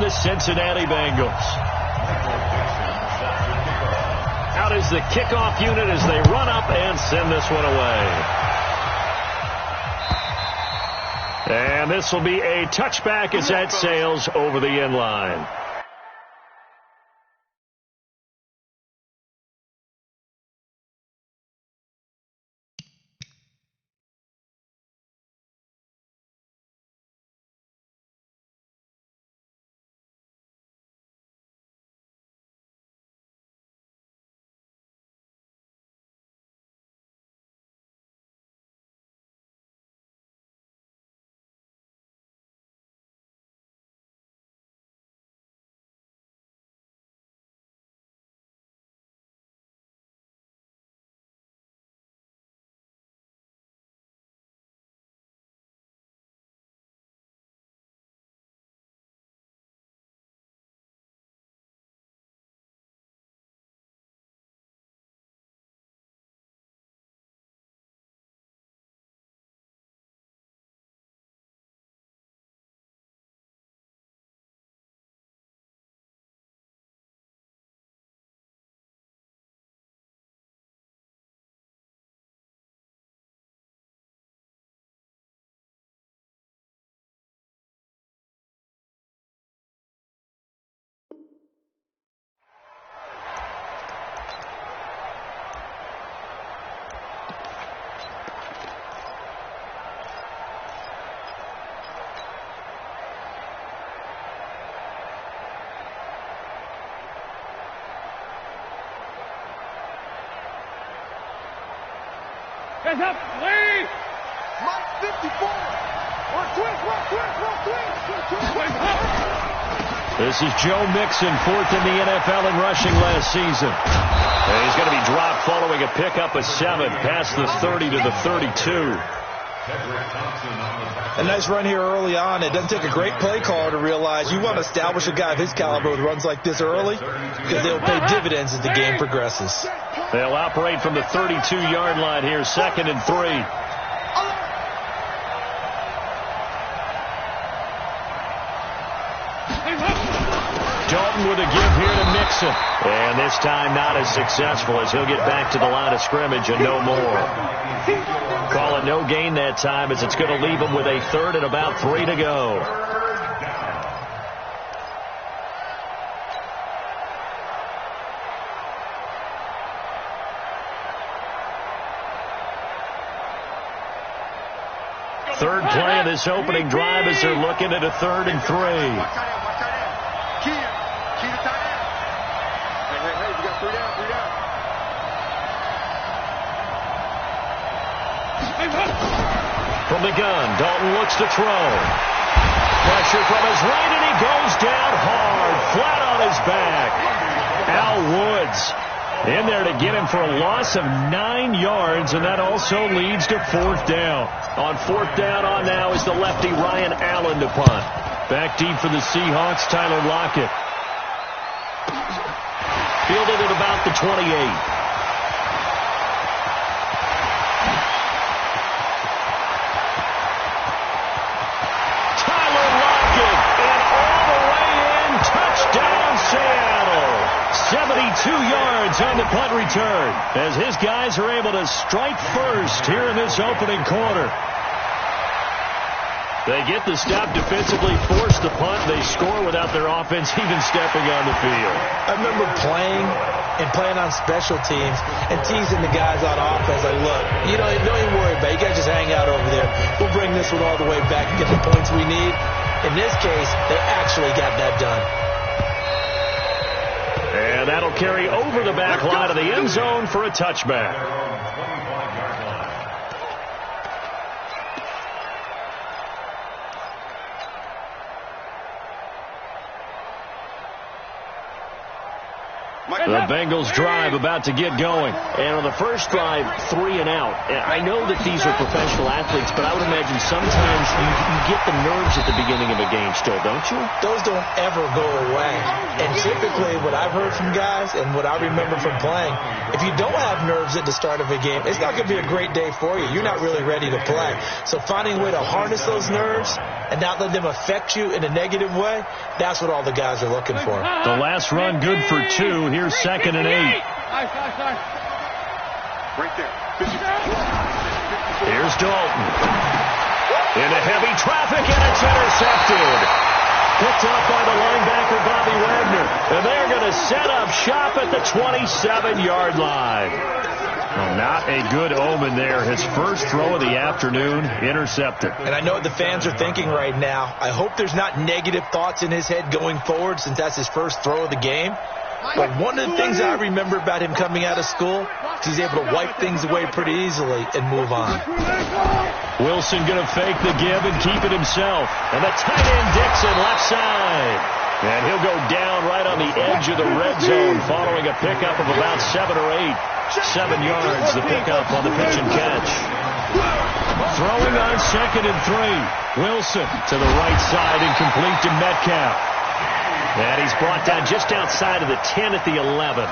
from the Cincinnati Bengals. Out is the kickoff unit as they run up and send this one away. And this will be a touchback as that sails over the end line. Hands up, Lee! Mike 54! This is Joe Mixon, fourth in the NFL in rushing last season. And he's going to be dropped following a pickup of 7 past the 30 to the 32. A nice run here early on. It doesn't take a great play caller to realize you want to establish a guy of his caliber with runs like this early because they'll pay dividends as the game progresses. They'll operate from the 32-yard line here, 2nd and 3. Dalton with a give here to Mixon. And this time not as successful as he'll get back to the line of scrimmage and no more. Call it no gain that time as it's going to leave him with a 3rd and about 3 to go. Third play of this opening drive as they're looking at a 3rd and 3. From the gun, Dalton looks to throw. Pressure from his right, and he goes down hard, flat on his back. Al Woods in there to get him for a loss of 9 yards, and that also leads to 4th down. On 4th down on now is the lefty Ryan Allen to punt. Back deep for the Seahawks, Tyler Lockett. Fielded at about the 28. Seattle, 72 yards on the punt return as his guys are able to strike first here in this opening quarter. They get the stop defensively, force the punt. They score without their offense even stepping on the field. I remember playing on special teams and teasing the guys on offense. Like, look, don't even worry about it. You guys just hang out over there. We'll bring this one all the way back and get the points we need. In this case, they actually got that done. And that'll carry over the back line of the end zone for a touchback. The Bengals drive about to get going. And on the first drive, 3 and out. I know that these are professional athletes, but I would imagine sometimes you get the nerves at the beginning of a game still, don't you? Those don't ever go away. And typically what I've heard from guys and what I remember from playing, if you don't have nerves at the start of a game, it's not going to be a great day for you. You're not really ready to play. So finding a way to harness those nerves and not let them affect you in a negative way, that's what all the guys are looking for. The last run good for 2. Here's 2nd and 8. Right there. Here's Dalton. Into heavy traffic, and it's intercepted. Picked up by the linebacker, Bobby Wagner. And they're going to set up shop at the 27-yard line. Well, not a good omen there. His first throw of the afternoon, intercepted. And I know what the fans are thinking right now. I hope there's not negative thoughts in his head going forward since that's his first throw of the game. But one of the things I remember about him coming out of school is he's able to wipe things away pretty easily and move on. Wilson going to fake the give and keep it himself. And the tight end Dixon left side. And he'll go down right on the edge of the red zone following a pickup of about 7 or 8. 7 yards, the pickup on the pitch and catch. Throwing on 2nd and 3. Wilson to the right side, incomplete to Metcalf. And he's brought down just outside of the 10 at the 11.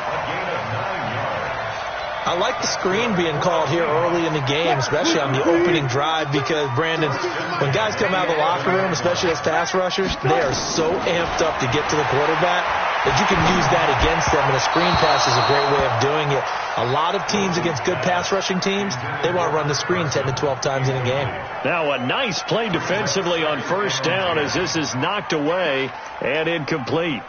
I like the screen being called here early in the game, especially on the opening drive, because, Brandon, when guys come out of the locker room, especially as pass rushers, they are so amped up to get to the quarterback that you can use that against them, and a screen pass is a great way of doing it. A lot of teams against good pass rushing teams, they want to run the screen 10 to 12 times in a game. Now a nice play defensively on first down as this is knocked away and incomplete.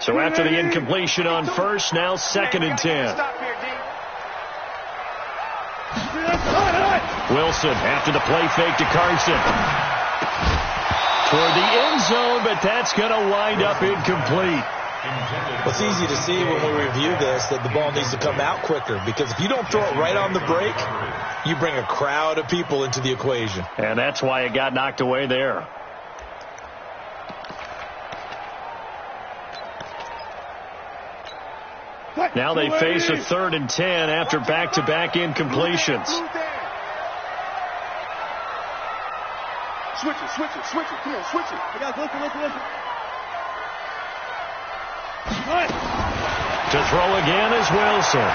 So after the incompletion on first, now 2nd and 10. Wilson after the play fake to Carson. Toward the end zone, but that's going to wind up incomplete. Well, it's easy to see when we review this that the ball needs to come out quicker, because if you don't throw it right on the break, you bring a crowd of people into the equation. And that's why it got knocked away there. Now they face a 3rd and 10 after back-to-back incompletions. Switch it. Come on, switch it. Listen. To throw again is Wilson.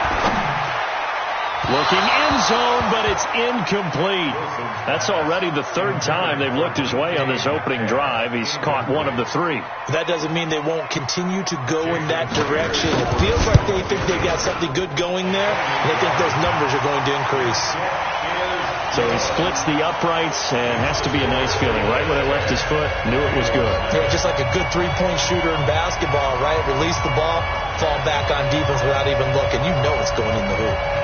Looking end zone, but it's incomplete. That's already the 3rd time they've looked his way on this opening drive. He's caught 1 of the 3. That doesn't mean they won't continue to go in that direction. It feels like they think they've got something good going there, and they think those numbers are going to increase. So he splits the uprights, and has to be a nice feeling. Right when it left his foot, knew it was good. Yeah, just like a good three-point shooter in basketball, right? Release the ball, fall back on defense without even looking. You know it's going in the hoop.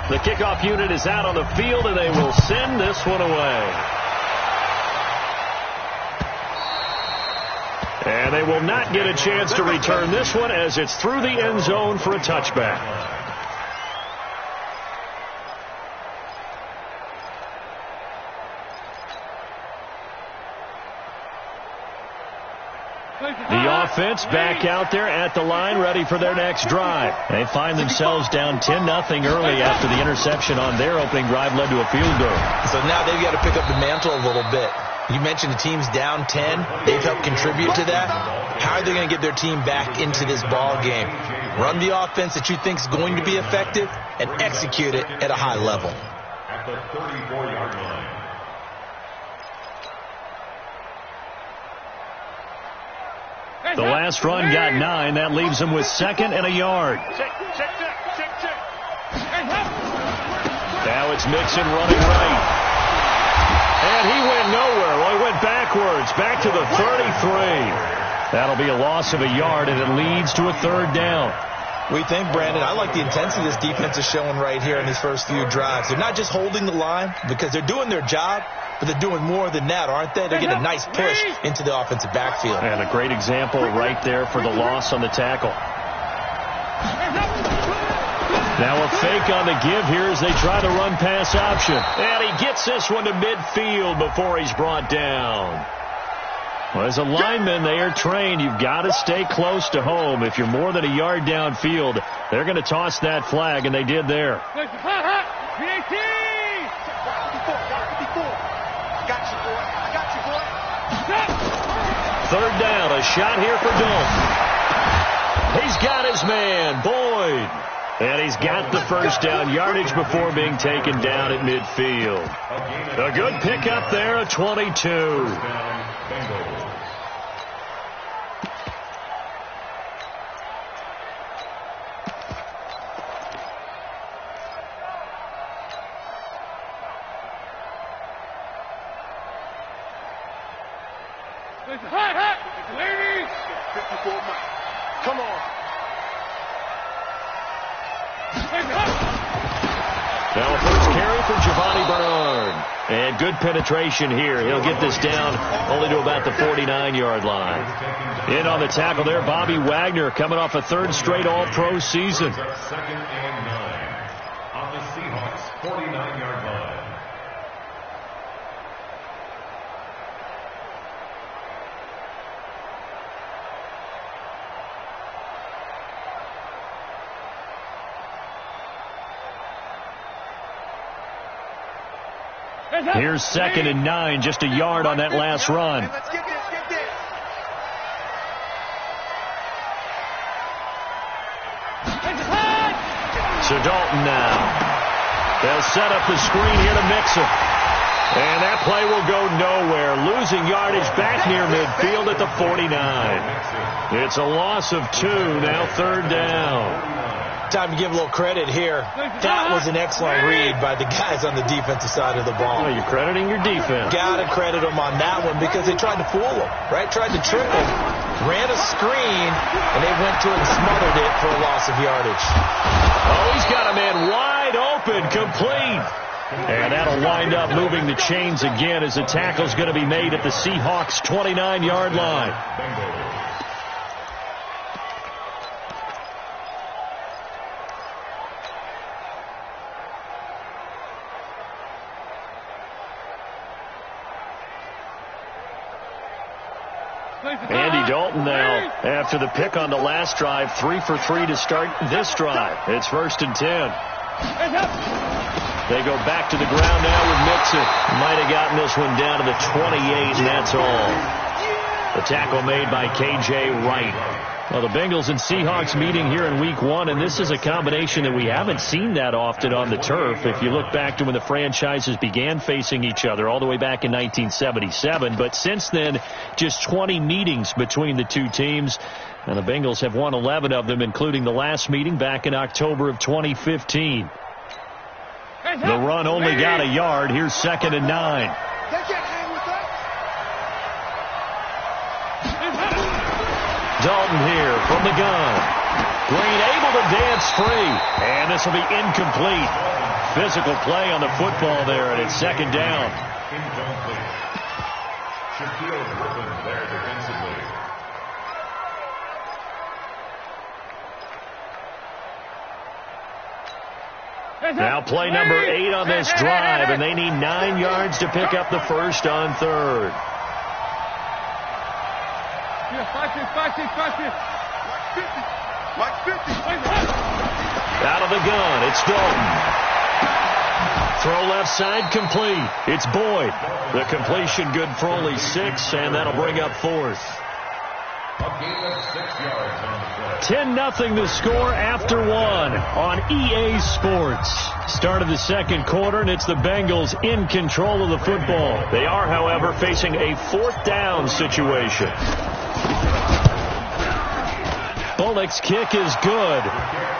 The kickoff unit is out on the field, and they will send this one away. And they will not get a chance to return this one as it's through the end zone for a touchback. The offense back out there at the line, ready for their next drive. They find themselves down 10-0 early after the interception on their opening drive led to a field goal. So now they've got to pick up the mantle a little bit. You mentioned the team's down 10. They've helped contribute to that. How are they going to get their team back into this ball game? Run the offense that you think is going to be effective and execute it at a high level. At the 34-yard line. The last run got 9. That leaves them with 2nd and a yard. Now it's Mixon running right. And he went nowhere. Well, he went backwards, back to the 33. That'll be a loss of a yard, and it leads to a 3rd down. We think, Brandon, I like the intensity this defense is showing right here in these first few drives. They're not just holding the line because they're doing their job, but they're doing more than that, aren't they? They're getting a nice push into the offensive backfield. And a great example right there for the loss on the tackle. Now a fake on the give here as they try the run-pass option. And he gets this one to midfield before he's brought down. Well, as a lineman, they are trained. You've got to stay close to home. If you're more than a yard downfield, they're going to toss that flag, and they did there. Third down, a shot here for Dalton. He's got his man, Boyd. And he's got the first down yardage before being taken down at midfield. A good pickup there, a 22. Come on. Now a first carry for Giovanni Bernard. And good penetration here. He'll get this down only to about the 49-yard line. In on the tackle there, Bobby Wagner coming off a third straight All-Pro season. Second and 9 on the Seahawks 49-yard line. Here's second and 9, just a yard on that last run. Let's get this, get this. So Dalton now. They'll set up the screen here to Mixon. And that play will go nowhere. Losing yardage back near midfield at the 49. It's a loss of 2, now third down. Time to give a little credit here. That was an excellent read by the guys on the defensive side of the ball. Well, you're crediting your defense. Got to credit them on that one because they tried to fool them, right? Tried to trick them, ran a screen, and they went to it and smothered it for a loss of yardage. Oh, he's got a man wide open, complete. And that'll wind up moving the chains again as the tackle's going to be made at the Seahawks' 29-yard line. Andy Dalton now, after the pick on the last drive, 3 for 3 to start this drive. It's first and 10. They go back to the ground now with Mixon. Might have gotten this one down to the 28, and that's all. The tackle made by K.J. Wright. Well, the Bengals and Seahawks meeting here in Week 1, and this is a combination that we haven't seen that often on the turf. If you look back to when the franchises began facing each other all the way back in 1977. But since then, just 20 meetings between the two teams. And the Bengals have won 11 of them, including the last meeting back in October of 2015. The run only got a yard. Here's second and 9. Dalton here from the gun. Green able to dance free. And this will be incomplete. Physical play on the football there, and it's second down. Incomplete. Shaquille Griffin there defensively. Now play number 8 on this drive, and they need 9 yards to pick up the first on third. Out of the gun, it's Dalton. Throw left side, complete. It's Boyd. The completion good for only 6, and that'll bring up fourth. A gain of 6 yards on the play. 10-0 the score after 1 on EA Sports. Start of the second quarter, and it's the Bengals in control of the football. They are, however, facing a fourth down situation. Bullock's kick is good,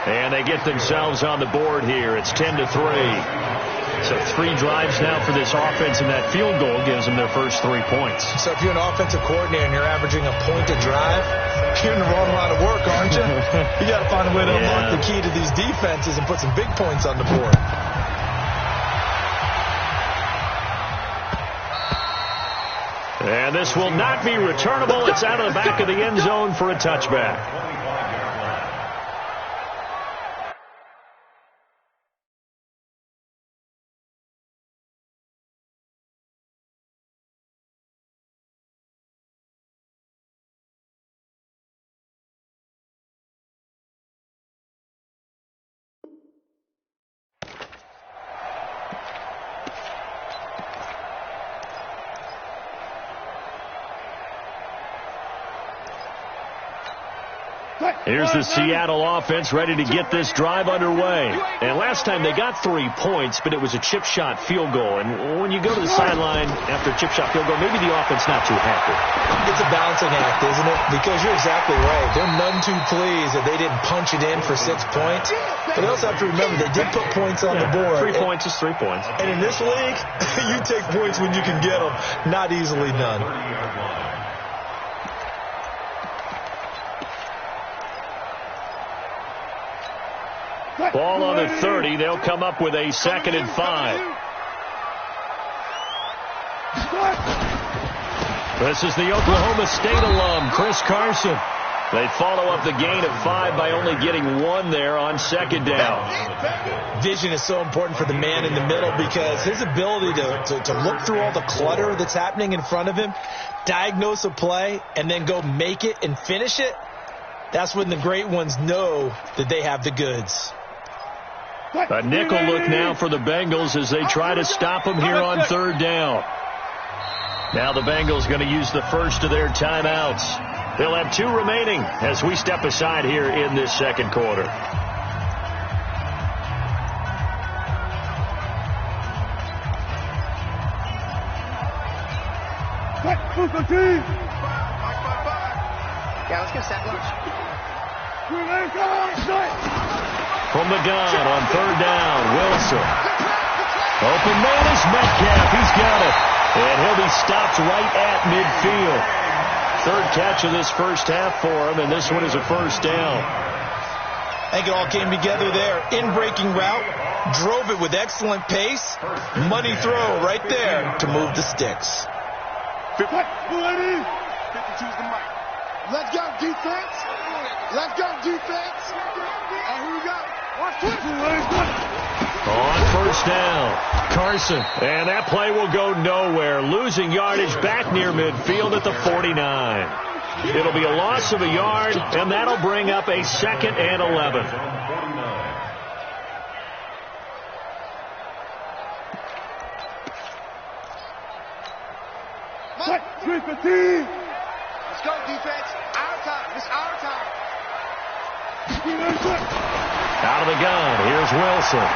and they get themselves on the board here. It's 10-3. So 3 drives now for this offense, and that field goal gives them their first 3 points. So if you're an offensive coordinator and you're averaging a point a drive, you're in the wrong line of work, aren't you? You got to find a way to unlock the key to these defenses and put some big points on the board. And this will not be returnable. It's out of the back of the end zone for a touchback. Here's the Seattle offense ready to get this drive underway. And last time they got 3 points, but it was a chip shot field goal. And when you go to the sideline after a chip shot field goal, maybe the offense not too happy. It's a balancing act, isn't it? Because you're exactly right. They're none too pleased that they didn't punch it in for 6 points. But they also have to remember they did put points on the board. 3 points is 3 points. And in this league, you take points when you can get them. Not easily done. Ball on the 30. They'll come up with a 2nd and 5. This is the Oklahoma State alum, Chris Carson. They follow up the gain of 5 by only getting 1 there on 2nd down. Vision is so important for the man in the middle because his ability to look through all the clutter that's happening in front of him, diagnose a play, and then go make it and finish it, that's when the great ones know that they have the goods. A nickel look now for the Bengals as they try to stop them here on 3rd down. Now the Bengals going to use the first of their timeouts. They'll have 2 remaining as we step aside here in this 2nd quarter. Yeah, let's go set lunch. From the gun on 3rd down, Wilson. Open man is Metcalf. He's got it. And he'll be stopped right at midfield. 3rd catch of this first half for him, and this one is a 1st down. I think it all came together there. In-breaking route, drove it with excellent pace. Money throw right there to move the sticks. 52's the mic. Let's go, defense. Let's go, defense. And here we go. Watch this. On 1st down, Carson. And that play will go nowhere. Losing yardage back near midfield at the 49. It'll be a loss of a yard, and that'll bring up a 2nd and 11. Let's go, defense. Our time. It's our time. Out of the gun, here's Wilson.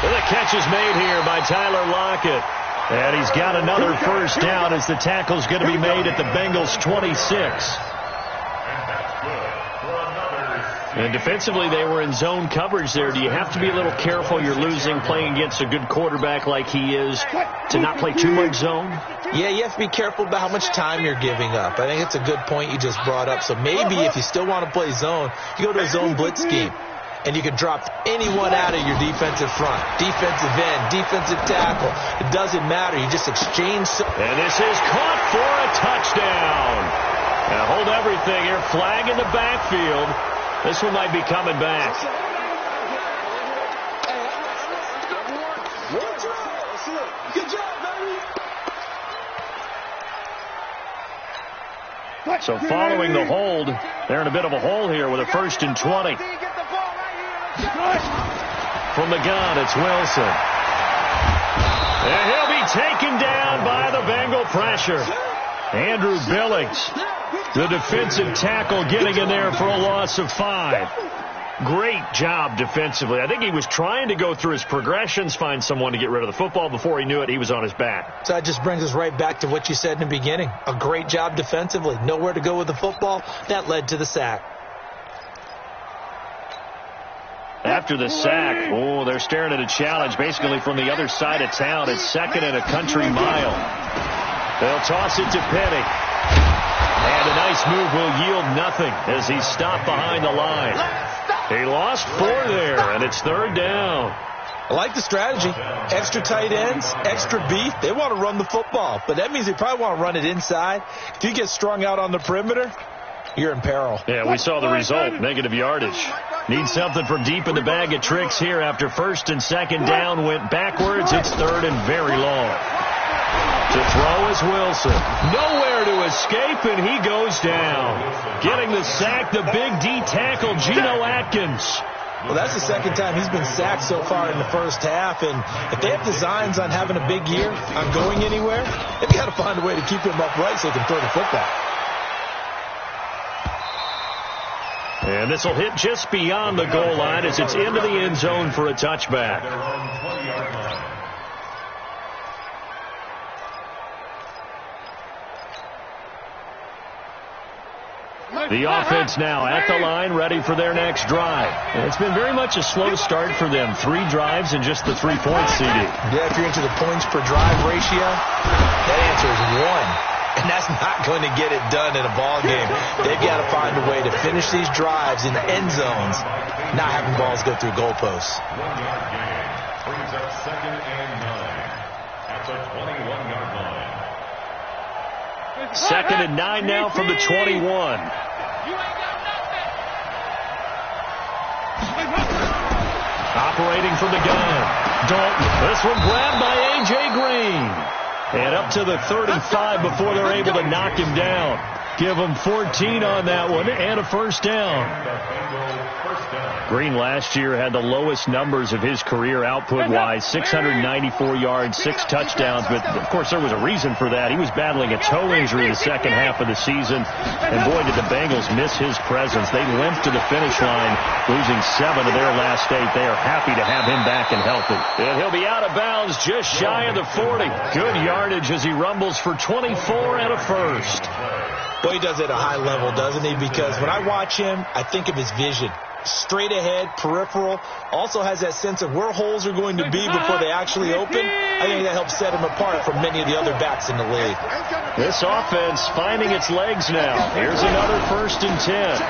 The catch is made here by Tyler Lockett. And he's got another 1st down as the tackle's going to be made at the Bengals' 26. And defensively, they were in zone coverage there. Do you have to be a little careful? You're losing playing against a good quarterback like he is to not play too much zone? Yeah, you have to be careful about how much time you're giving up. I think it's a good point you just brought up. So maybe if you still want to play zone, you go to a zone blitz scheme. And you can drop anyone out of your defensive front. Defensive end, defensive tackle. It doesn't matter. You just exchange. And this is caught for a touchdown. Now hold everything here. Flag in the backfield. This one might be coming back. Good job, baby. So following the hold, they're in a bit of a hole here with a 1st and 20. From the gun, it's Wilson. And he'll be taken down by the Bengal pressure. Andrew Billings, the defensive tackle, getting in there for a loss of 5. Great job defensively. I think he was trying to go through his progressions, find someone to get rid of the football. Before he knew it, he was on his back. So that just brings us right back to what you said in the beginning. A great job defensively. Nowhere to go with the football. That led to the sack. after the sack. Oh, they're staring at a challenge basically from the other side of town. It's 2nd and a country mile. They'll toss it to Penny. And a nice move will yield nothing as he's stopped behind the line. He lost 4 there, and it's 3rd down. I like the strategy. Extra tight ends, extra beef. They want to run the football, but that means they probably want to run it inside. If you get strung out on the perimeter, you're in peril. Yeah, we saw the result, negative yardage. Need something from deep in the bag of tricks here after 1st and 2nd down went backwards. It's 3rd and very long. To throw is Wilson. Nowhere to escape, and he goes down. Getting the sack, the big D tackle, Geno Atkins. Well, that's the 2nd time he's been sacked so far in the first half, and if they have designs on having a big year, on going anywhere, they've got to find a way to keep him upright so they can throw the football. And this will hit just beyond the goal line as it's into the end zone for a touchback. The offense now at the line, ready for their next drive. And it's been very much a slow start for them. 3 drives and just the 3 points, CD. Yeah, if you're into the points per drive ratio, that answer is 1. And that's not going to get it done in a ball game. They've got to find a way to finish these drives in the end zones, not having balls go through goalposts. 1 yard gain brings up 2nd and 9 at the 21-yard line. 2nd and 9 now from the 21. Operating from the gun. Dalton. This one grabbed by A.J. Green. And up to the 35 before they're able to knock him down. Give him 14 on that one and a 1st down. Green last year had the lowest numbers of his career output-wise, 694 yards, 6 touchdowns. But, of course, there was a reason for that. He was battling a toe injury the second half of the season. And, boy, did the Bengals miss his presence. They limped to the finish line, losing 7 of their last 8. They are happy to have him back and healthy. And he'll be out of bounds just shy of the 40. Good yardage as he rumbles for 24 and a 1st. Well, he does it at a high level, doesn't he? Because when I watch him, I think of his vision. Straight ahead, peripheral, also has that sense of where holes are going to be before they actually open. I think that helps set him apart from many of the other backs in the league. This offense finding its legs now. Here's another 1st and 10.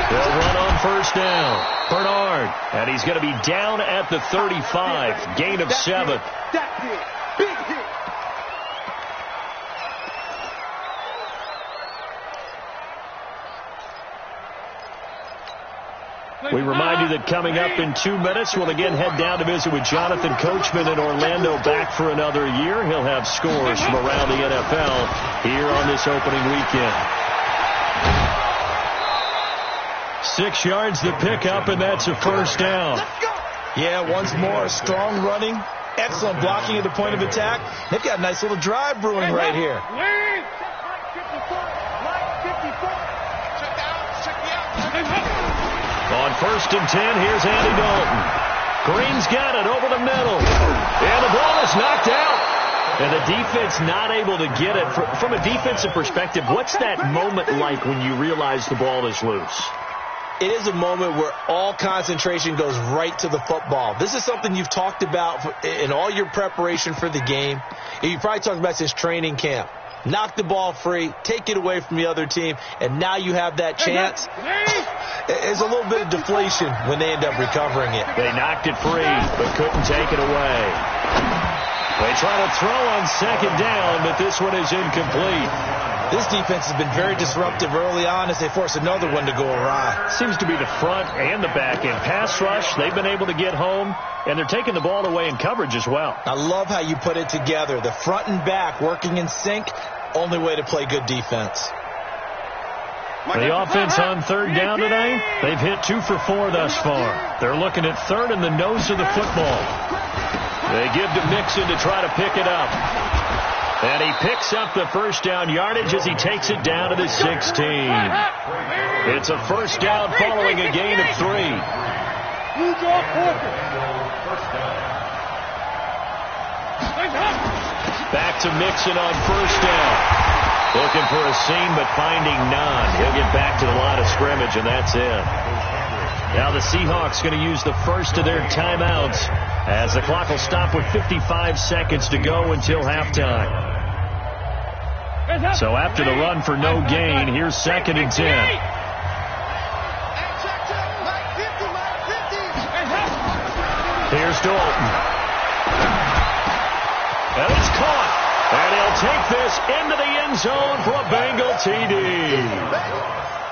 They'll run on 1st down. Bernard, and he's going to be down at the 35. Gain of 7. We remind you that coming up in 2 minutes, we'll again head down to visit with Jonathan Coachman in Orlando, back for another year. He'll have scores from around the NFL here on this opening weekend. 6 yards to pick up, and that's a 1st down. Yeah, once more, strong running, excellent blocking at the point of attack. They've got a nice little drive brewing right here. On 1st and 10, here's Andy Dalton. Green's got it over the middle. And the ball is knocked out. And the defense not able to get it. From a defensive perspective, what's that moment like when you realize the ball is loose? It is a moment where all concentration goes right to the football. This is something you've talked about in all your preparation for the game. You probably talked about since training camp. Knock the ball free, take it away from the other team, and now you have that chance. There's a little bit of deflation when they end up recovering it. They knocked it free, but couldn't take it away. They try to throw on 2nd down, but this one is incomplete. This defense has been very disruptive early on as they force another one to go awry. Seems to be the front and the back end. Pass rush, they've been able to get home, and they're taking the ball away in coverage as well. I love how you put it together. The front and back working in sync, only way to play good defense. The offense on 3rd down today, they've hit 2 for 4 thus far. They're looking at 3rd in the nose of the football. They give to Mixon to try to pick it up. And he picks up the 1st down yardage as he takes it down to the 16. It's a 1st down following a gain of 3. Back to Mixon on 1st down. Looking for a seam, but finding none. He'll get back to the line of scrimmage, and that's it. Now the Seahawks going to use the first of their timeouts as the clock will stop with 55 seconds to go until halftime. So after the run for no gain, here's 2nd and 10. Here's Dalton. And it's caught. And he'll take this into the end zone for a Bengal TD.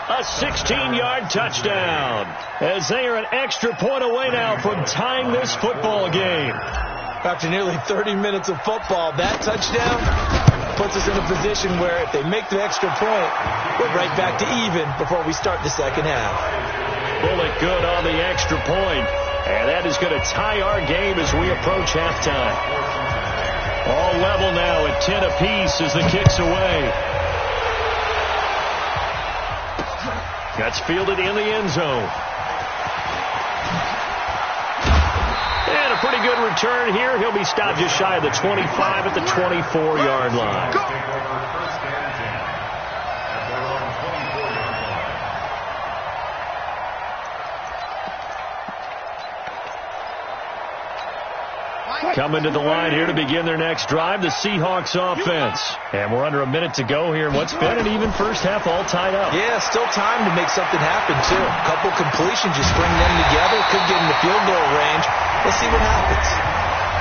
A 16-yard touchdown. As they are an extra point away now from tying this football game. After nearly 30 minutes of football, that touchdown puts us in a position where if they make the extra point, we're right back to even before we start the second half. Bullet good on the extra point. And that is going to tie our game as we approach halftime. All level now at 10 apiece as the kick's away. That's fielded in the end zone. And a pretty good return here. He'll be stopped just shy of the 25 at the 24-yard line. Coming to the line here to begin their next drive, the Seahawks offense. And we're under a minute to go here in what's been an even first half, all tied up. Yeah, still time to make something happen, too. A couple completions, just bring them together. Could get in the field goal range. Let's see what happens.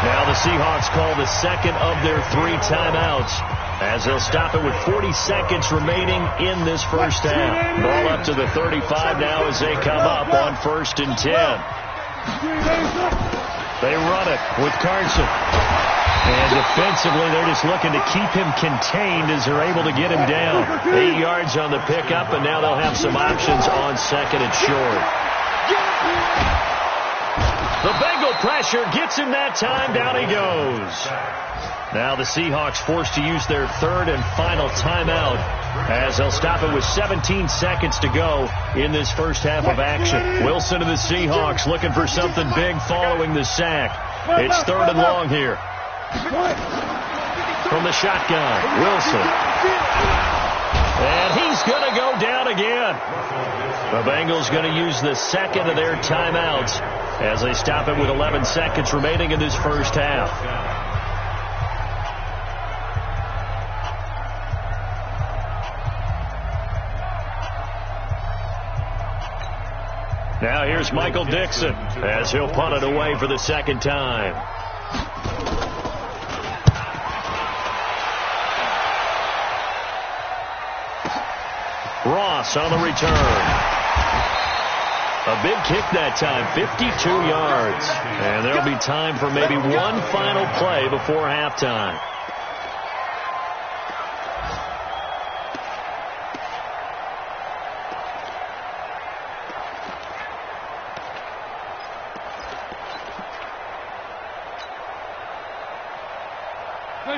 Now the Seahawks call the second of their 3 timeouts as they'll stop it with 40 seconds remaining in this first half. Ball up to the 35 now as they come up on 1st and 10. They run it with Carson. And defensively, they're just looking to keep him contained as they're able to get him down. 8 yards on the pickup, and now they'll have some options on 2nd and short. The Bengal pressure gets him that time. Down he goes. Now the Seahawks forced to use their 3rd and final timeout as they'll stop it with 17 seconds to go in this first half of action. Wilson to the Seahawks looking for something big following the sack. It's 3rd and long here. From the shotgun, Wilson. And he's going to go down again. The Bengals going to use the 2nd of their timeouts as they stop it with 11 seconds remaining in this first half. Now here's Michael Dixon as he'll punt it away for the 2nd time. Ross on the return. A big kick that time, 52 yards. And there'll be time for maybe one final play before halftime.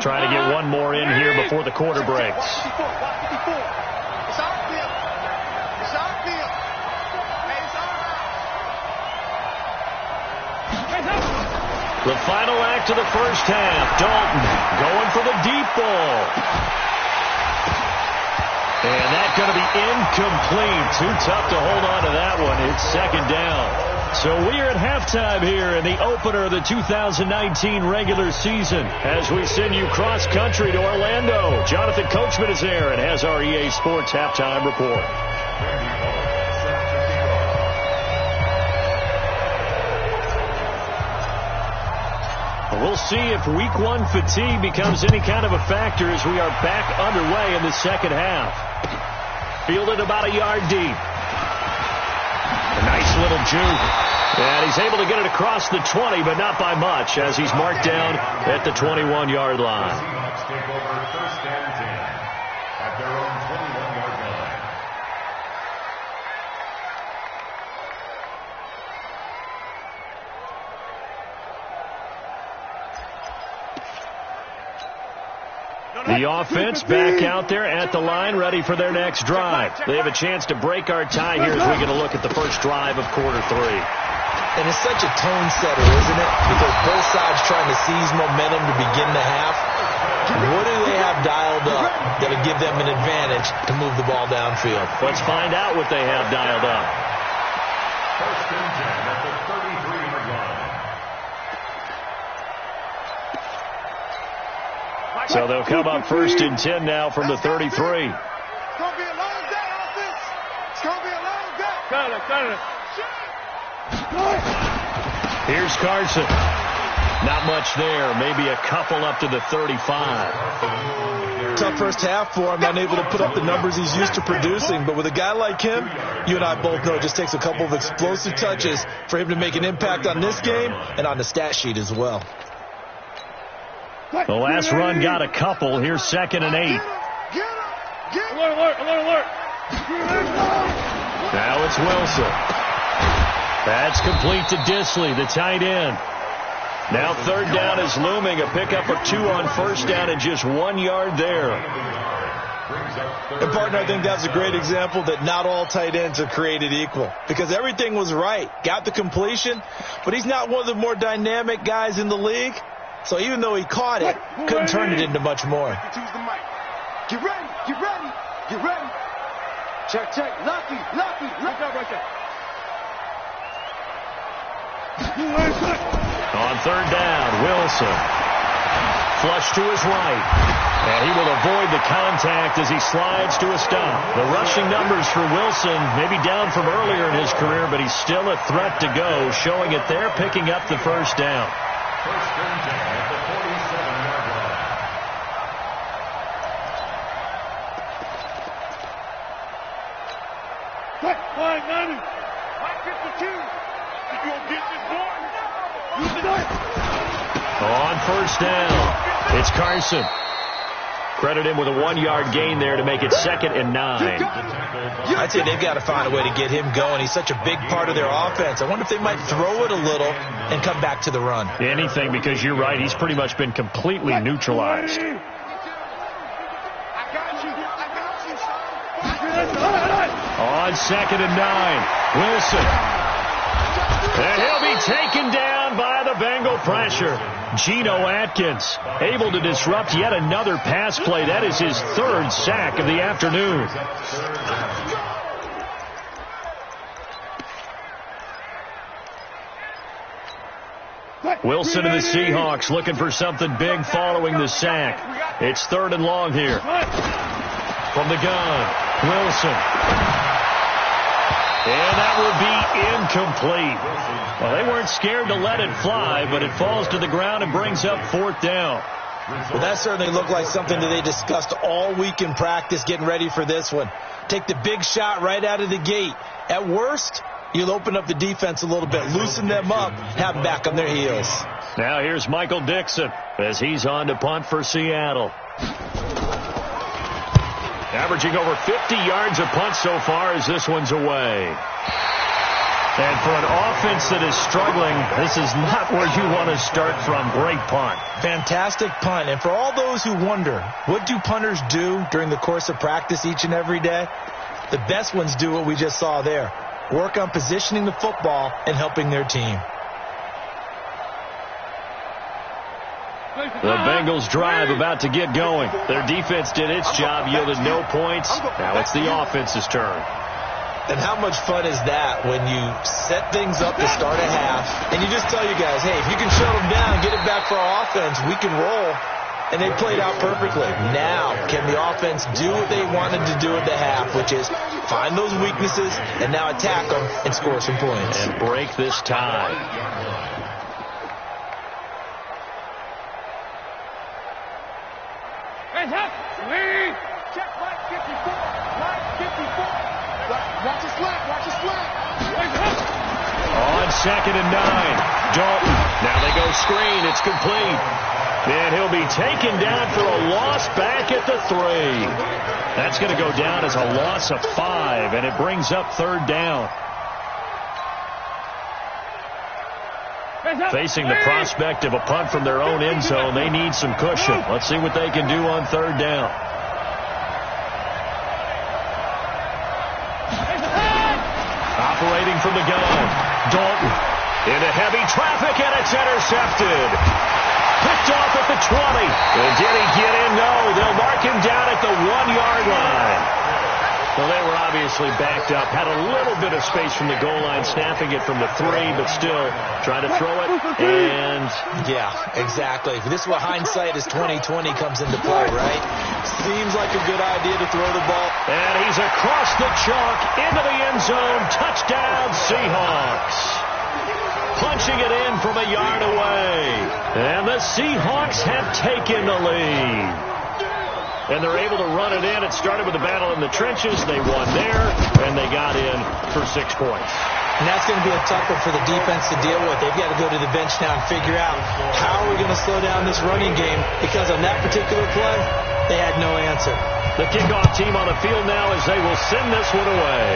Trying to get one more in here before the quarter breaks. The final act of the first half. Dalton going for the deep ball. And that's going to be incomplete. Too tough to hold on to that one. It's 2nd down. So we are at halftime here in the opener of the 2019 regular season as we send you cross-country to Orlando. Jonathan Coachman is there and has our EA Sports halftime report. We'll see if week 1 fatigue becomes any kind of a factor as we are back underway in the second half. Fielded about a yard deep. A nice little juke. And he's able to get it across the 20, but not by much as he's marked down at the 21-yard line. Seahawks take over 1st and 10 at their own 21-yard line. The offense back out there at the line, ready for their next drive. They have a chance to break our tie here as we get a look at the first drive of quarter 3. And it's such a tone setter, isn't it? Because both sides trying to seize momentum to begin the half. What do they have dialed up that'll give them an advantage to move the ball downfield? Let's find out what they have dialed up. First and 10 at the 33-yard line. So they'll come up first and 10 now from the 33. It's going to be a long day, offense. It's going to be a long day. Got it. Here's Carson. Not much there. Maybe a couple up to the 35. Tough first half for him, not able to put up the numbers he's used to producing. But with a guy like him, you and I both know it just takes a couple of explosive touches for him to make an impact on this game and on the stat sheet as well. The last run got a couple. Here's 2nd and 8. Alert. Now it's Wilson. That's complete to Disley, the tight end. Now 3rd down is looming. A pickup of 2 on 1st down and just 1 yard there. And, partner, I think that's a great example that not all tight ends are created equal. Because everything was right. Got the completion, but he's not one of the more dynamic guys in the league. So even though he caught it, couldn't turn it into much more. Get ready. Check. Lucky. Look up right there. On 3rd down, Wilson. Flush to his right. And he will avoid the contact as he slides to a stop. The rushing numbers for Wilson maybe down from earlier in his career, but he's still a threat to go, showing it there, picking up the 1st down. First and 10 at the 47-yard line. Line 90. Line 52. If you'll get this one, use it. On 1st down, it's Carson. Credit him with a 1-yard gain there to make it 2nd and 9. I'd say they've got to find a way to get him going. He's such a big part of their offense. I wonder if they might throw it a little and come back to the run. Anything, because you're right. He's pretty much been completely neutralized. I got you, son. On 2nd and 9, Wilson. And he'll be taken down by the Bengal pressure. Geno Atkins able to disrupt yet another pass play. That is his 3rd sack of the afternoon. Wilson and the Seahawks looking for something big following the sack. It's 3rd and long here. From the gun, Wilson. And that will be incomplete. Well, they weren't scared to let it fly, but it falls to the ground and brings up 4th down. Well, that certainly looked like something that they discussed all week in practice getting ready for this one. Take the big shot right out of the gate. At worst, you'll open up the defense a little bit, loosen them up, have them back on their heels. Now here's Michael Dixon as he's on to punt for Seattle. Averaging over 50 yards a punt so far as this one's away. And for an offense that is struggling, this is not where you want to start from. Great punt. Fantastic punt. And for all those who wonder, what do punters do during the course of practice each and every day? The best ones do what we just saw there. Work on positioning the football and helping their team. The Bengals drive about to get going. Their defense did its job, yielded no points. Now it's the offense's turn. And how much fun is that when you set things up to start a half and you just tell you guys, hey, if you can shut them down, get it back for our offense, we can roll. And they played out perfectly. Now, can the offense do what they wanted to do at the half, which is find those weaknesses and now attack them and score some points. And break this tie. Hands up! Lead! Check line 54! Line 54! Watch his flat! On 2nd and 9, Dalton. Now they go screen. It's complete. And he'll be taken down for a loss back at the 3. That's going to go down as a loss of 5, and it brings up 3rd down. Facing the prospect of a punt from their own end zone, they need some cushion. Let's see what they can do on 3rd down. Operating from the gun, Dalton into heavy traffic, and it's intercepted. Picked off at the 20. And did he get in? No. They'll mark him down at the 1-yard line. Well, they were obviously backed up, had a little bit of space from the goal line, snapping it from the 3, but still trying to throw it, and... Yeah, exactly. This is where hindsight is 20/20 comes into play, right? Seems like a good idea to throw the ball. And he's across the chalk, into the end zone, touchdown Seahawks. Punching it in from a yard away. And the Seahawks have taken the lead. And they're able to run it in. It started with a battle in the trenches. They won there, and they got in for 6 points. And that's going to be a tough one for the defense to deal with. They've got to go to the bench now and figure out how are we going to slow down this running game, because on that particular play, they had no answer. The kickoff team on the field now as they will send this one away.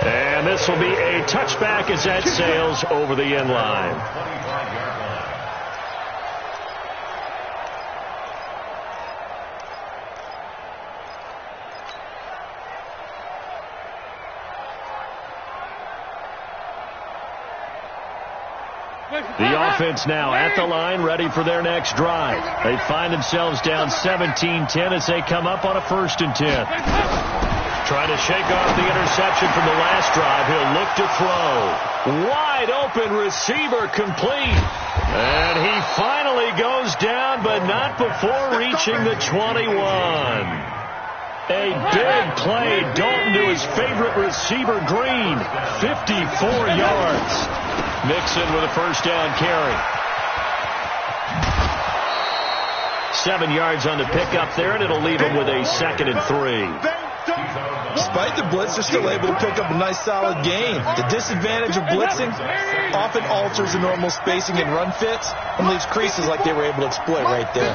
And this will be a touchback as that sails over the end line. The offense now at the line, ready for their next drive. They find themselves down 17-10 as they come up on a 1st and 10. Trying to shake off the interception from the last drive. He'll look to throw. Wide open receiver complete. And he finally goes down, but not before reaching the 21. A big play. Dalton to his favorite receiver, Green. 54 yards. Mixon with a 1st down carry. 7 yards on the pickup there, and it'll leave him with a 2nd and 3. Despite the blitz, they're still able to pick up a nice solid gain. The disadvantage of blitzing often alters the normal spacing and run fits and leaves creases like they were able to exploit right there.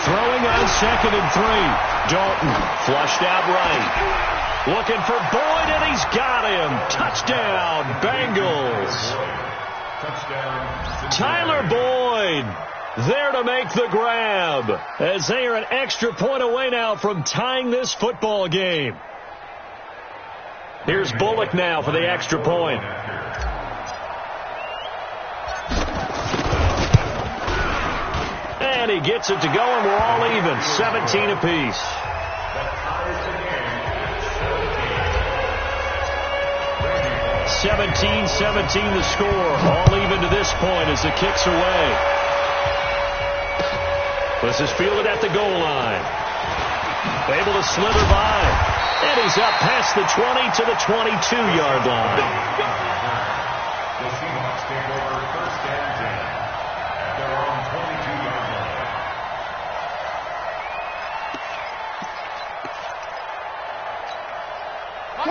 Throwing on 2nd and 3. Dalton flushed out right. Looking for Boyd, and he's got him. Touchdown, Bengals. Tyler Boyd there to make the grab, as they are an extra point away now from tying this football game. Here's Bullock now for the extra point. And he gets it to go, and we're all even, 17 apiece. 17-17 the score. All even to this point as the kick's away. This is fielded at the goal line. Able to slither by. And he's up past the 20 to the 22-yard line. The Seahawks take over 1st and 10 at their own 22-yard line.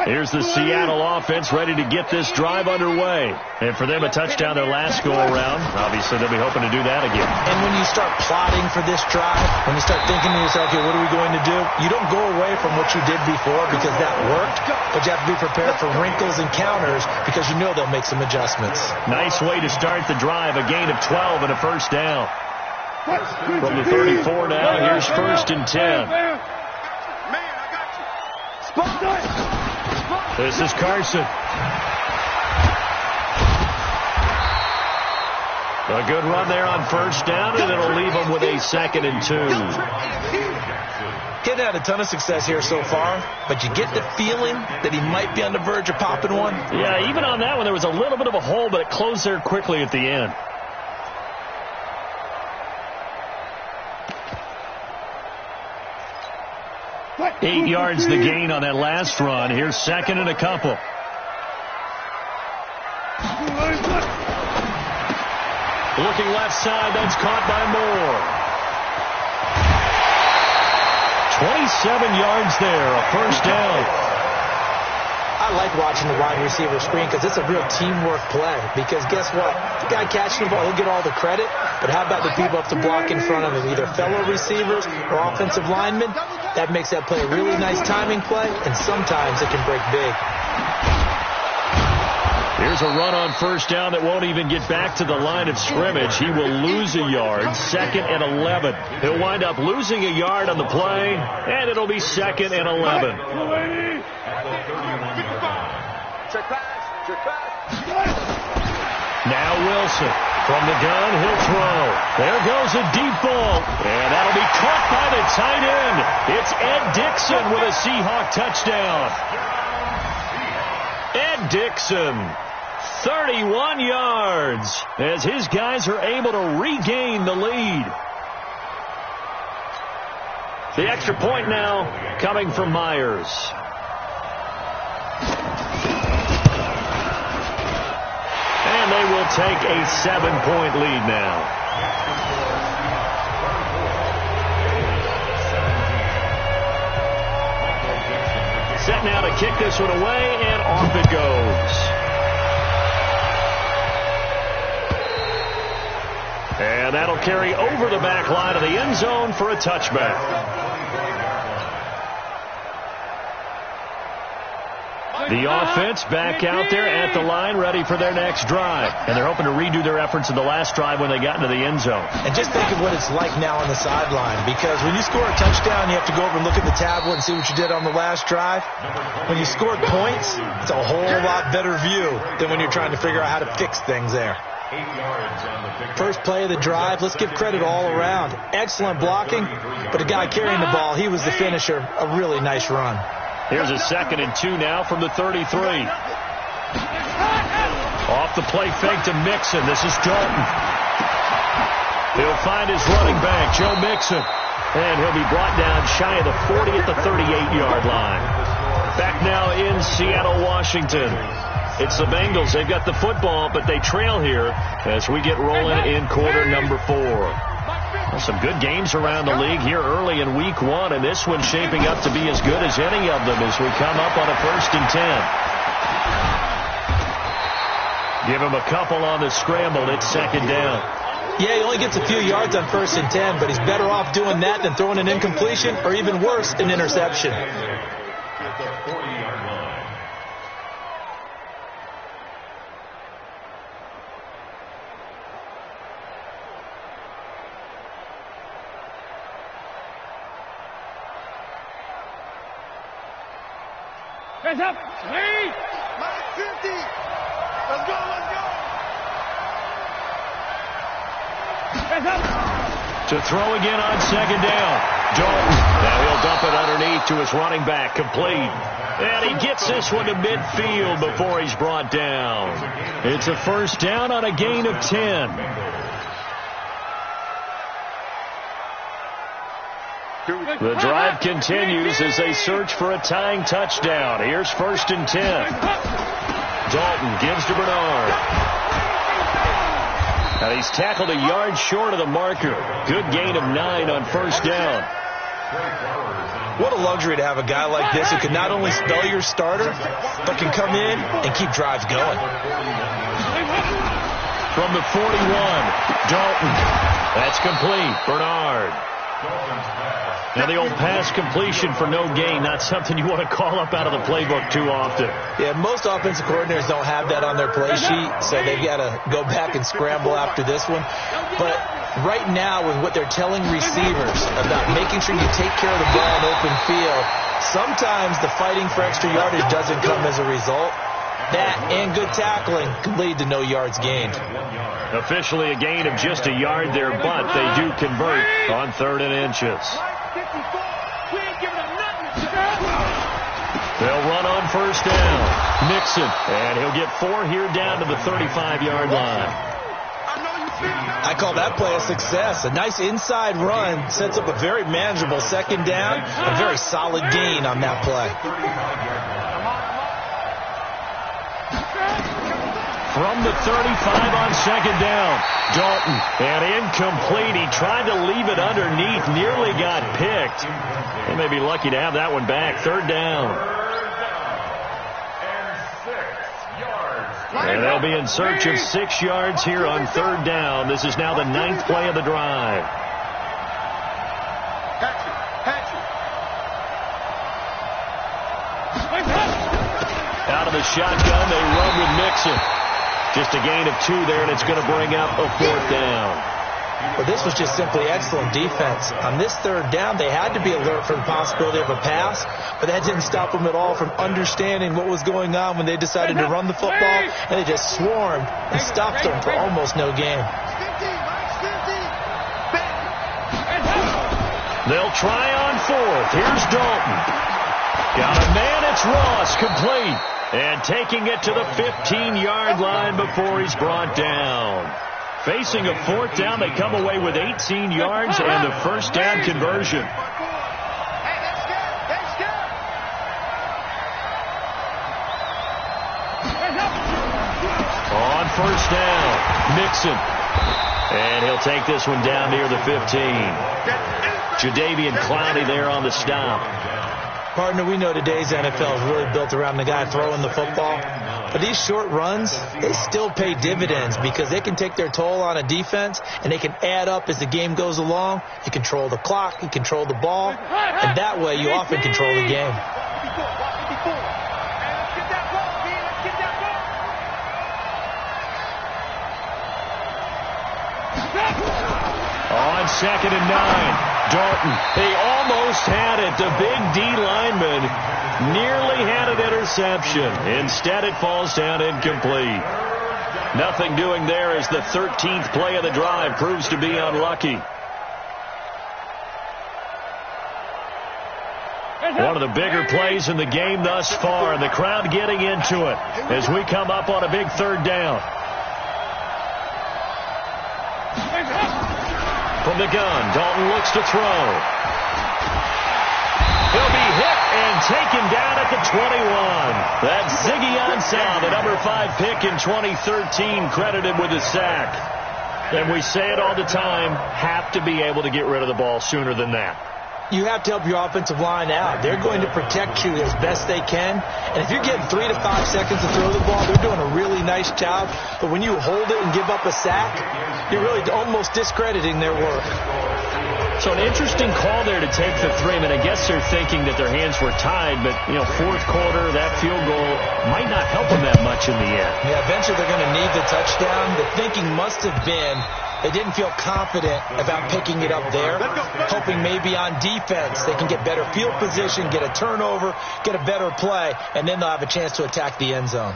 Here's the Seattle offense ready to get this drive underway. And for them, a touchdown their last go-around. Obviously, they'll be hoping to do that again. And when you start plotting for this drive, when you start thinking to yourself, okay, what are we going to do? You don't go away from what you did before because that worked, but you have to be prepared for wrinkles and counters because you know they'll make some adjustments. Nice way to start the drive. A gain of 12 and a 1st down. From the 34 now, here's 1st and 10. This is Carson. A good run there on 1st down, and it'll leave him with a 2nd and 2. Kid had a ton of success here so far, but you get the feeling that he might be on the verge of popping one. Yeah, even on that one, there was a little bit of a hole, but it closed there quickly at the end. Eight yards the gain on that last run. Here's 2nd and a couple. Looking left side, that's caught by Moore. 27 yards there, a 1st down. I like watching the wide receiver screen because it's a real teamwork play. Because guess what? The guy catching the ball, he'll get all the credit. But how about the people up to block in front of him? Either fellow receivers or offensive linemen. That makes that play a really nice timing play. And sometimes it can break big. Here's a run on 1st down that won't even get back to the line of scrimmage. He will lose a yard. 2nd and 11. He'll wind up losing a yard on the play. And it'll be 2nd and 11. Now Wilson. From the gun, he'll throw. There goes a deep ball. And that'll be caught by the tight end. It's Ed Dixon with a Seahawk touchdown. Ed Dixon, 31 yards, as his guys are able to regain the lead. The extra point now coming from Myers. And they will take a 7-point lead now. Set now to kick this one away, and off it goes. And that'll carry over the back line of the end zone for a touchback. The offense back out there at the line, ready for their next drive. And they're hoping to redo their efforts in the last drive when they got into the end zone. And just think of what it's like now on the sideline, because when you score a touchdown, you have to go over and look at the tablet and see what you did on the last drive. When you scored points, it's a whole lot better view than when you're trying to figure out how to fix things there. First play of the drive, let's give credit all around. Excellent blocking, but the guy carrying the ball, he was the finisher. A really nice run. Here's a 2nd and 2 now from the 33. Off the play fake to Mixon. This is Dalton. He'll find his running back, Joe Mixon. And he'll be brought down shy of the 40 at the 38-yard line. Back now in Seattle, Washington. It's the Bengals. They've got the football, but they trail here as we get rolling in quarter number 4. Some good games around the league here early in week 1, and this one's shaping up to be as good as any of them as we come up on a 1st and 10. Give him a couple on the scramble. It's 2nd down. Yeah, he only gets a few yards on 1st and 10, but he's better off doing that than throwing an incompletion or even worse, an interception. Hands up. Lead. Line 50. Let's go, let's go. Hands up. To throw again on 2nd down. Dalton. Now he'll dump it underneath to his running back. Complete. And he gets this one to midfield before he's brought down. It's a 1st down on a gain of 10. The drive continues as they search for a tying touchdown. Here's 1st and 10. Dalton gives to Bernard. Now he's tackled a yard short of the marker. Good gain of 9 on 1st down. What a luxury to have a guy like this who can not only spell your starter, but can come in and keep drives going. From the 41, Dalton. That's complete. Bernard. Now the old pass completion for no gain, not something you want to call up out of the playbook too often. Yeah, most offensive coordinators don't have that on their play sheet, so they've got to go back and scramble after this one. But right now, with what they're telling receivers about making sure you take care of the ball in open field, sometimes the fighting for extra yardage doesn't come as a result. That and good tackling can lead to no yards gained. Officially a gain of just a yard there, but they do convert on 3rd and inches. They'll run on 1st down. Mixon, and he'll get 4 here down to the 35-yard line. I call that play a success. A nice inside run sets up a very manageable 2nd down, a very solid gain on that play. From the 35 on 2nd down, Dalton, and incomplete. He tried to leave it underneath, nearly got picked. They may be lucky to have that one back. 3rd down. And they'll be in search of 6 yards here on 3rd down. This is now the 9th play of the drive. Out of the shotgun, they run with Mixon. Just a gain of 2 there, and it's going to bring up a 4th down. But this was just simply excellent defense. On this third down, they had to be alert for the possibility of a pass, but that didn't stop them at all from understanding what was going on when they decided to run the football, and they just swarmed and stopped them for almost no gain. They'll try on fourth. Here's Dalton. Got a man. It's Ross, complete. And taking it to the 15-yard line before he's brought down. Facing a fourth down, they come away with 18 yards and the first down conversion. On first down, Mixon. And he'll take this one down near the 15. Jadeveon Clowney there on the stop. Partner, we know today's NFL is really built around the guy throwing the football. But these short runs, they still pay dividends because they can take their toll on a defense and they can add up as the game goes along. You control the clock, you control the ball, and that way you often control the game. On 2nd and 9. Dalton, he almost had it. The big D lineman nearly had an interception. Instead, it falls down incomplete. Nothing doing there as the 13th play of the drive proves to be unlucky. One of the bigger plays in the game thus far, and the crowd getting into it as we come up on a big third down. From the gun, Dalton looks to throw. He'll be hit and taken down at the 21. That's Ziggy Ansah, the number 5 pick in 2013, credited with a sack. And we say it all the time, have to be able to get rid of the ball sooner than that. You have to help your offensive line out. They're going to protect you as best they can. And if you're getting 3 to 5 seconds to throw the ball, they're doing a really nice job. But when you hold it and give up a sack, you're really almost discrediting their work. So an interesting call there to take the 3. I mean, I guess they're thinking that their hands were tied, but, you know, fourth quarter, that field goal might not help them that much in the end. Yeah, eventually they're going to need the touchdown. The thinking must have been they didn't feel confident about picking it up there, hoping maybe on defense they can get better field position, get a turnover, get a better play, and then they'll have a chance to attack the end zone.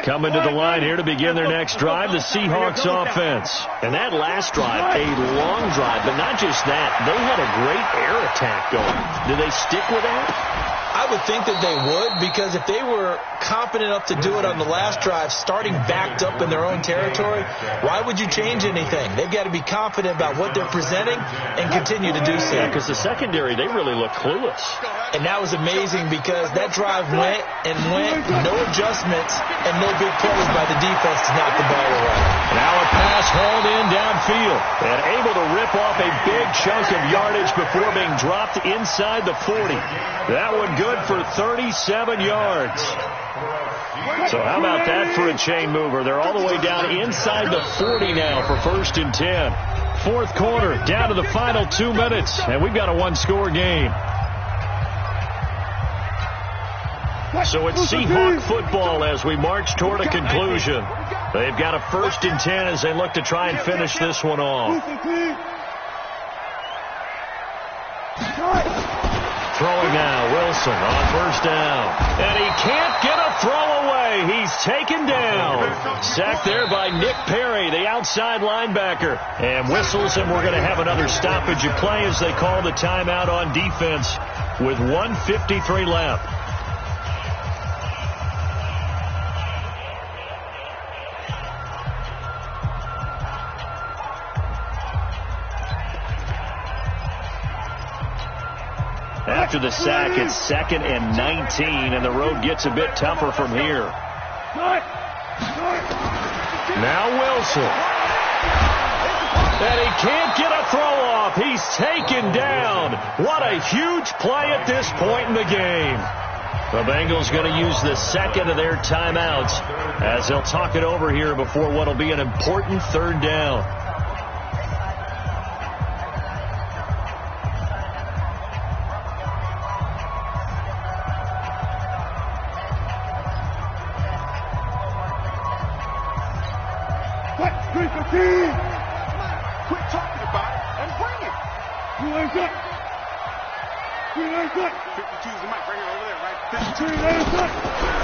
Coming to the line here to begin their next drive, the Seahawks offense. And that last drive, a long drive, but not just that. They had a great air attack going. Do they stick with that? I would think that they would, because if they were confident enough to do it on the last drive, starting backed up in their own territory, why would you change anything? They've got to be confident about what they're presenting and continue to do so. Yeah, because the secondary, they really look clueless. And that was amazing because that drive went and went, no adjustments, and no big plays by the defense to knock the ball away. Now a pass hauled in downfield and able to rip off a big chunk of yardage before being dropped inside the 40. That one good for 37 yards. So how about that for a chain mover? They're all the way down inside the 40 now for 1st and 10. Fourth quarter, down to the final 2 minutes, and we've got a one-score game. So it's Seahawk football as we march toward a conclusion. They've got a 1st and 10 as they look to try and finish this one off. Throwing now, Wilson on 1st down. And he can't get a throw away. He's taken down. Sacked there by Nick Perry, the outside linebacker. And whistles, and we're going to have another stoppage of play as they call the timeout on defense with 1:53 left. After the sack, it's 2nd and 19, and the road gets a bit tougher from here. Now Wilson. And he can't get a throw off. He's taken down. What a huge play at this point in the game. The Bengals going to use the second of their timeouts as they'll talk it over here before what will be an important 3rd down.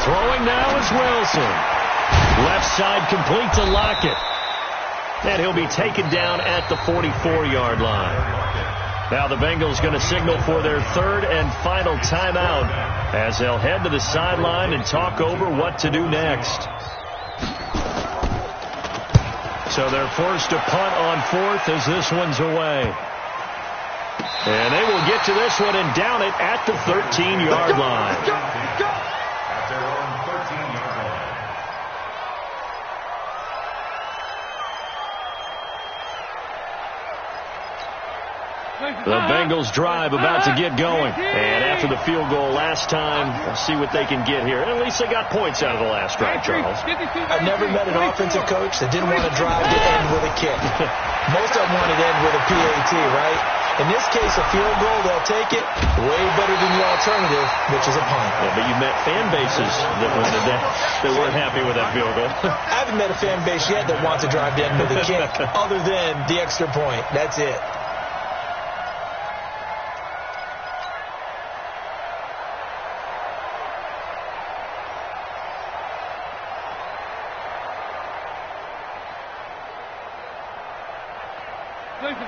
Throwing now is Wilson. Left side complete to Lockett. And he'll be taken down at the 44-yard line. Now the Bengals going to signal for their third and final timeout as they'll head to the sideline and talk over what to do next. So they're forced to punt on fourth as this one's away. And they will get to this one and down it at the 13-yard line. At their own 13-yard line. The Bengals drive about to get going. And after the field goal last time, we'll see what they can get here. And at least they got points out of the last drive, Charles. I've never met an offensive coach that didn't want to drive to end with a kick. Most of them wanted to end with a PAT, right? In this case, a field goal, they'll take it way better than the alternative, which is a punt. Yeah, but you met fan bases that wanted that weren't happy with that field goal. I haven't met a fan base yet that wants to drive to end with a kick other than the extra point. That's it.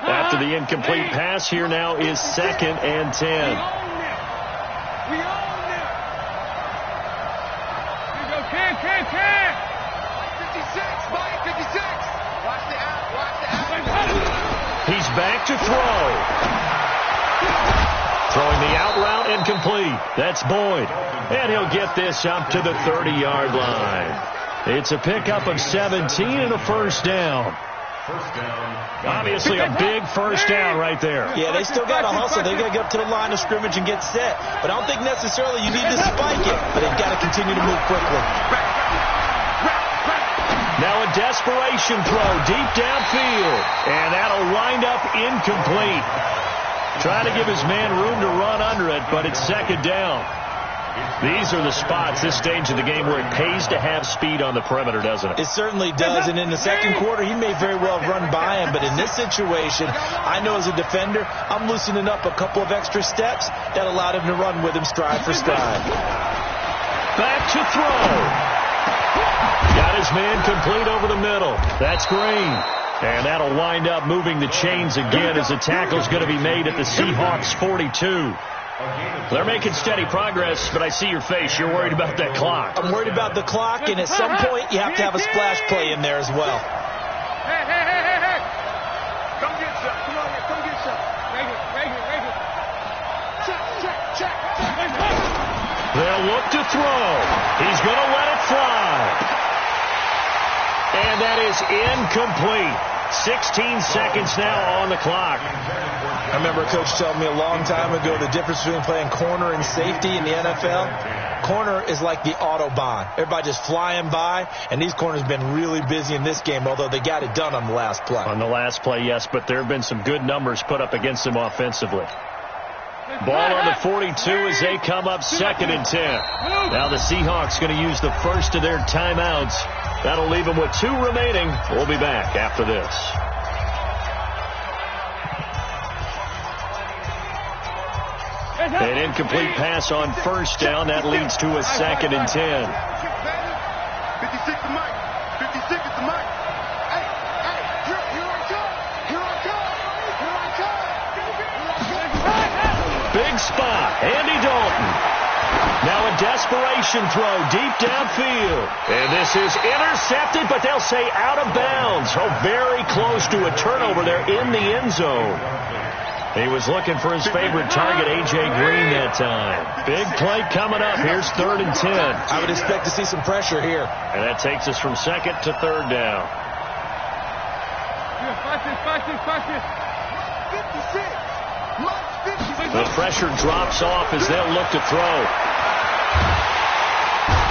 After the incomplete pass, here now is 2nd and 10. We own them. Here we go, 10. 56, Mike, 56. Watch the out, He's back to throw. Throwing the out route incomplete. That's Boyd. And he'll get this up to the 30-yard line. It's a pickup of 17 and a first down. First down. Obviously a big first down right there. Yeah, they still got to hustle. They got to get up to the line of scrimmage and get set. But I don't think necessarily you need to spike it. But they've got to continue to move quickly. Now a desperation throw deep downfield. And that'll wind up incomplete. Trying to give his man room to run under it, but it's 2nd down. These are the spots, this stage of the game, where it pays to have speed on the perimeter, doesn't it? It certainly does, and in the second quarter, he may very well run by him, but in this situation, I know as a defender, I'm loosening up a couple of extra steps that allowed him to run with him stride for stride. Back to throw. Got his man complete over the middle. That's Green. And that'll wind up moving the chains again as the tackle's going to be made at the Seahawks 42. They're making steady progress, but I see your face. You're worried about that clock. I'm worried about the clock, and at some point, you have to have a splash play in there as well. Hey. Come get some. Come on here. Come get some. Right here. Check. They'll look to throw. He's going to let it fly. And that is incomplete. 16 seconds now on the clock. I remember a coach telling me a long time ago the difference between playing corner and safety in the NFL. Corner is like the Autobahn. Everybody just flying by, and these corners have been really busy in this game, although they got it done on the last play. On the last play, yes, but there have been some good numbers put up against them offensively. Ball on the 42 as they come up 2nd and 10. Now the Seahawks going to use the first of their timeouts. That'll leave them with 2 remaining. We'll be back after this. An incomplete pass on first down. That leads to a 2nd and 10. 56 to Mike. 56 is to Mike. Hey, here I come. Big spot. Andy Dalton. Now a desperation throw deep downfield. And this is intercepted, but they'll say out of bounds. Oh, very close to a turnover there in the end zone. He was looking for his favorite target, A.J. Green, that time. Big play coming up. Here's 3rd and 10. I would expect to see some pressure here. And that takes us from 2nd to 3rd down. 56. The pressure drops off as they'll look to throw.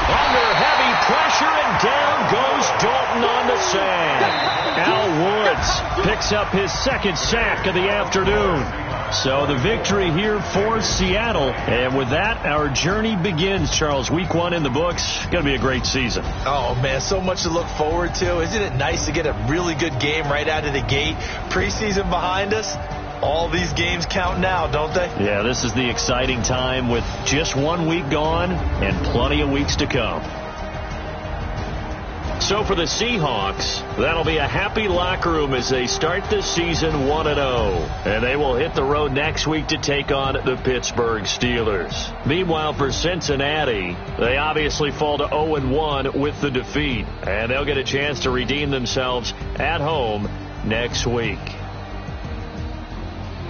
Under heavy pressure, and down goes Dalton on the sand. Al Woods picks up his 2nd sack of the afternoon. So the victory here for Seattle. And with that, our journey begins, Charles. Week 1 in the books. Going to be a great season. Oh, man, so much to look forward to. Isn't it nice to get a really good game right out of the gate? Preseason behind us. All these games count now, don't they? Yeah, this is the exciting time with just 1 week gone and plenty of weeks to come. So for the Seahawks, that'll be a happy locker room as they start this season 1-0. And they will hit the road next week to take on the Pittsburgh Steelers. Meanwhile, for Cincinnati, they obviously fall to 0-1 with the defeat. And they'll get a chance to redeem themselves at home next week.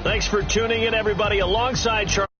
Thanks for tuning in, everybody, alongside Charlie.